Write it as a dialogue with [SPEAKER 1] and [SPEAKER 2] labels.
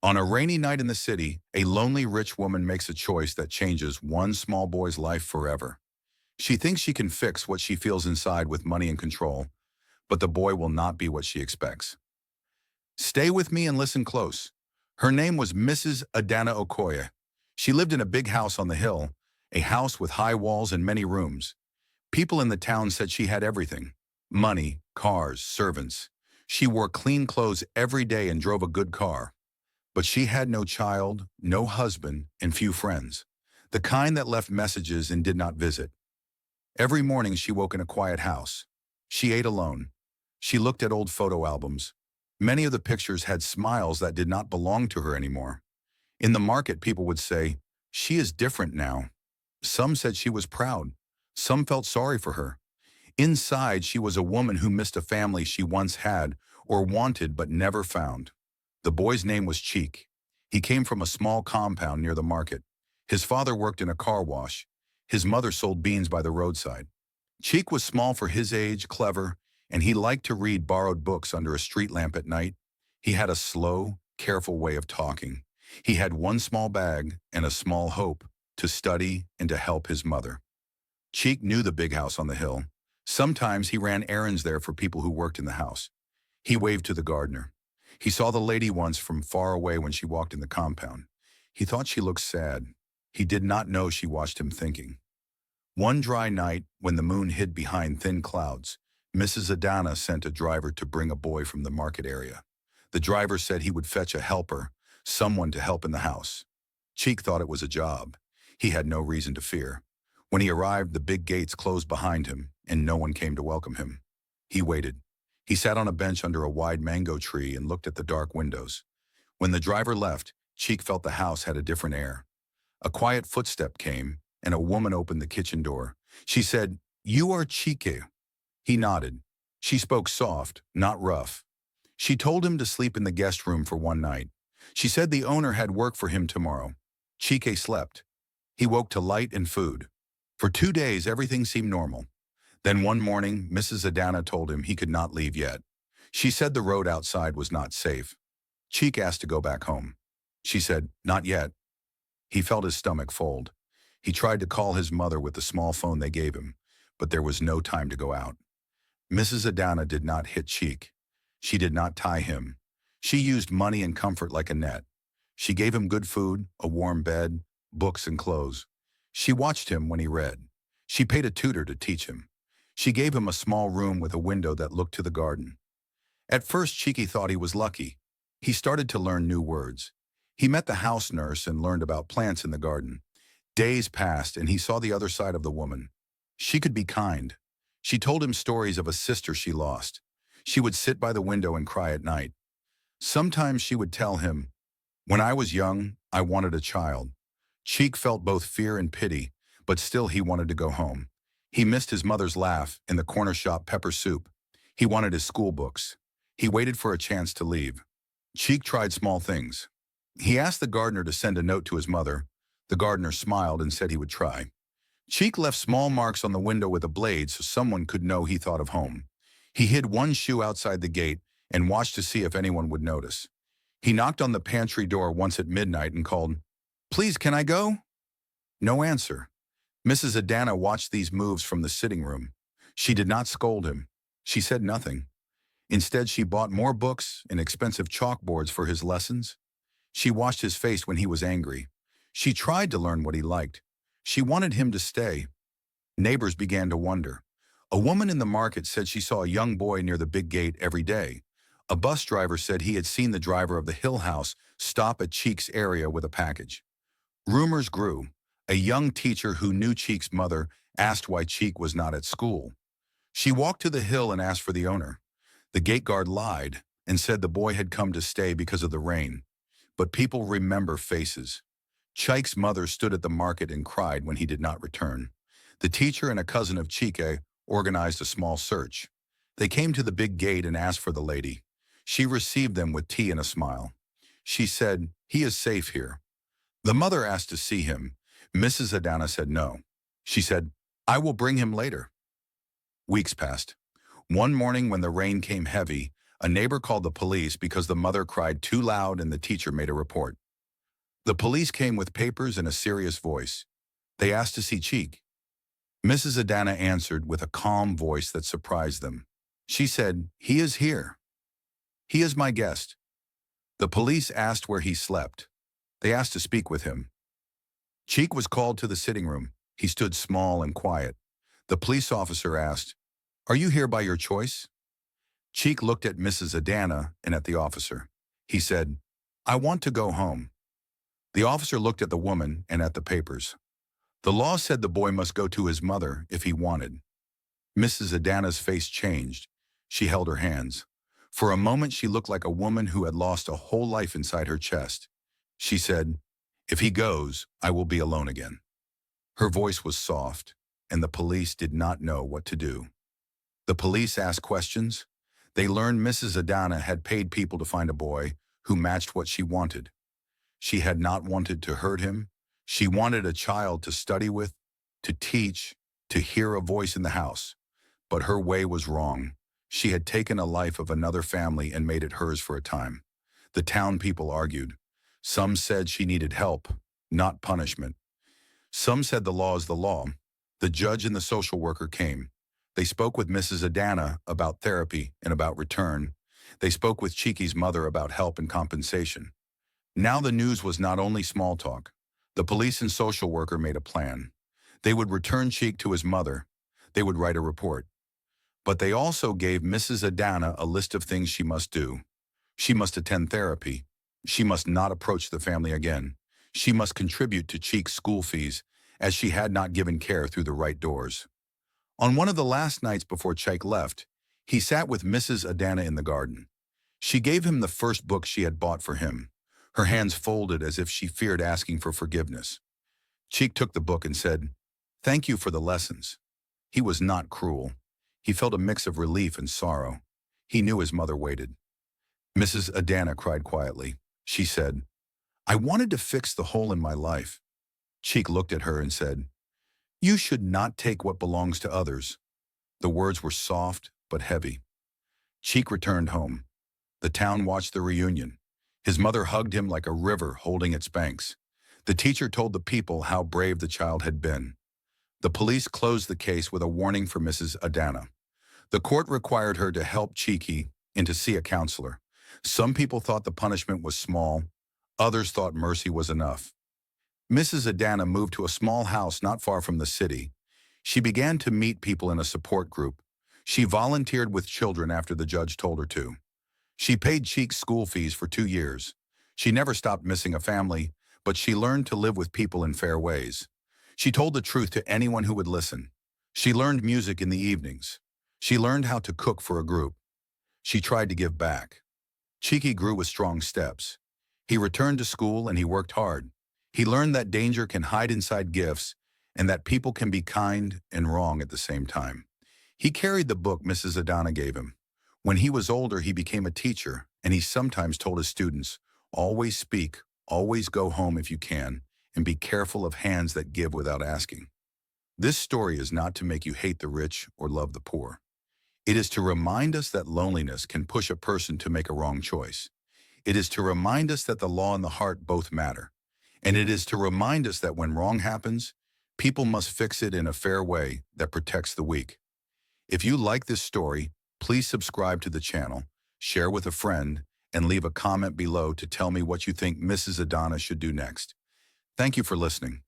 [SPEAKER 1] On a rainy night in the city, a lonely rich woman makes a choice that changes one small boy's life forever. She thinks she can fix what she feels inside with money and control, but the boy will not be what she expects. Stay with me and listen close. Her name was Mrs. Adanna Okoye. She lived in a big house on the hill, a house with high walls and many rooms. People in the town said she had everything: money, cars, servants. She wore clean clothes every day and drove a good car. But she had no child, no husband, and few friends, the kind that left messages and did not visit. Every morning she woke in a quiet house. She ate alone. She looked at old photo albums. Many of the pictures had smiles that did not belong to her anymore. In the market, people would say, "She is different now." Some said she was proud. Some felt sorry for her. Inside, she was a woman who missed a family she once had or wanted but never found. The boy's name was Chike. He came from a small compound near the market. His father worked in a car wash. His mother sold beans by the roadside. Chike was small for his age, clever, and he liked to read borrowed books under a street lamp at night. He had a slow, careful way of talking. He had one small bag and a small hope: to study and to help his mother. Chike knew the big house on the hill. Sometimes he ran errands there for people who worked in the house. He waved to the gardener. He saw the lady once from far away when she walked in the compound. He thought she looked sad. He did not know she watched him thinking. One dry night, when the moon hid behind thin clouds, Mrs. Adanna sent a driver to bring a boy from the market area. The driver said he would fetch a helper, someone to help in the house. Chike thought it was a job. He had no reason to fear. When he arrived, the big gates closed behind him, and no one came to welcome him. He waited. He sat on a bench under a wide mango tree and looked at the dark windows. When the driver left, Chike felt the house had a different air. A quiet footstep came, and a woman opened the kitchen door. She said, "You are Chike." He nodded. She spoke soft, not rough. She told him to sleep in the guest room for one night. She said the owner had work for him tomorrow. Chike slept. He woke to light and food. For 2 days, everything seemed normal. Then one morning, Mrs. Adanna told him he could not leave yet. She said the road outside was not safe. Chike asked to go back home. She said, "Not yet." He felt his stomach fold. He tried to call his mother with the small phone they gave him, but there was no time to go out. Mrs. Adanna did not hit Chike. She did not tie him. She used money and comfort like a net. She gave him good food, a warm bed, books and clothes. She watched him when he read. She paid a tutor to teach him. She gave him a small room with a window that looked to the garden. At first, Chike thought he was lucky. He started to learn new words. He met the house nurse and learned about plants in the garden. Days passed, and he saw the other side of the woman. She could be kind. She told him stories of a sister she lost. She would sit by the window and cry at night. Sometimes she would tell him, "When I was young, I wanted a child." Chike felt both fear and pity, but still he wanted to go home. He missed his mother's laugh in the corner shop pepper soup. He wanted his school books. He waited for a chance to leave. Chike tried small things. He asked the gardener to send a note to his mother. The gardener smiled and said he would try. Chike left small marks on the window with a blade so someone could know he thought of home. He hid one shoe outside the gate and watched to see if anyone would notice. He knocked on the pantry door once at midnight and called, "Please, can I go?" No answer. Mrs. Adanna watched these moves from the sitting room. She did not scold him. She said nothing. Instead, she bought more books and expensive chalkboards for his lessons. She watched his face when he was angry. She tried to learn what he liked. She wanted him to stay. Neighbors began to wonder. A woman in the market said she saw a young boy near the big gate every day. A bus driver said he had seen the driver of the Hill House stop at Chike's area with a package. Rumors grew. A young teacher who knew Chike's mother asked why Chike was not at school. She walked to the hill and asked for the owner. The gate guard lied and said the boy had come to stay because of the rain. But people remember faces. Chike's mother stood at the market and cried when he did not return. The teacher and a cousin of Chike organized a small search. They came to the big gate and asked for the lady. She received them with tea and a smile. She said, "He is safe here." The mother asked to see him. Mrs. Adanna said no. She said, "I will bring him later." Weeks passed. One morning when the rain came heavy, A neighbor called the police because the mother cried too loud and the teacher made a report. The police came with papers and a serious voice. They asked to see Chike. Mrs. Adanna answered with a calm voice that surprised them. She said, "He is here. He is my guest." The police asked where he slept. They asked to speak with him. Chike was called to the sitting room. He stood small and quiet. The police officer asked, "Are you here by your choice?" Chike looked at Mrs. Adanna and at the officer. He said, "I want to go home." The officer looked at the woman and at the papers. The law said the boy must go to his mother if he wanted. Mrs. Adanna's face changed. She held her hands. For a moment she looked like a woman who had lost a whole life inside her chest. She said, "If he goes, I will be alone again." Her voice was soft, and the police did not know what to do. The police asked questions. They learned Mrs. Adanna had paid people to find a boy who matched what she wanted. She had not wanted to hurt him. She wanted a child to study with, to teach, to hear a voice in the house. But her way was wrong. She had taken a life of another family and made it hers for a time. The town people argued. Some said she needed help, not punishment. Some said the law is the law. The judge and the social worker came. They spoke with Mrs. Adanna about therapy and about return. They spoke with Chike's mother about help and compensation. Now the news was not only small talk. The police and social worker made a plan. They would return Chike to his mother. They would write a report. But they also gave Mrs. Adanna a list of things she must do. She must attend therapy. She must not approach the family again. She must contribute to Chike's school fees, as she had not given care through the right doors. On one of the last nights before Chike left, he sat with Mrs. Adanna in the garden. She gave him the first book she had bought for him. Her hands folded as if she feared asking for forgiveness. Chike took the book and said, "Thank you for the lessons." He was not cruel. He felt a mix of relief and sorrow. He knew his mother waited. Mrs. Adanna cried quietly. She said, "I wanted to fix the hole in my life." Chike looked at her and said, "You should not take what belongs to others." The words were soft but heavy. Chike returned home. The town watched the reunion. His mother hugged him like a river holding its banks. The teacher told the people how brave the child had been. The police closed the case with a warning for Mrs. Adanna. The court required her to help Chike and to see a counselor. Some people thought the punishment was small. Others thought mercy was enough. Mrs. Adanna moved to a small house not far from the city. She began to meet people in a support group. She volunteered with children after the judge told her to. She paid Chike's school fees for 2 years. She never stopped missing a family, but she learned to live with people in fair ways. She told the truth to anyone who would listen. She learned music in the evenings. She learned how to cook for a group. She tried to give back. Chike grew with strong steps. He returned to school and he worked hard. He learned that danger can hide inside gifts and that people can be kind and wrong at the same time. He carried the book Mrs. Adanna gave him. When he was older, he became a teacher, and he sometimes told his students, "Always speak, always go home if you can, and be careful of hands that give without asking." This story is not to make you hate the rich or love the poor. It is to remind us that loneliness can push a person to make a wrong choice. It is to remind us that the law and the heart both matter. And it is to remind us that when wrong happens, people must fix it in a fair way that protects the weak. If you like this story, please subscribe to the channel, share with a friend, and leave a comment below to tell me what you think Mrs. Adanna should do next. Thank you for listening.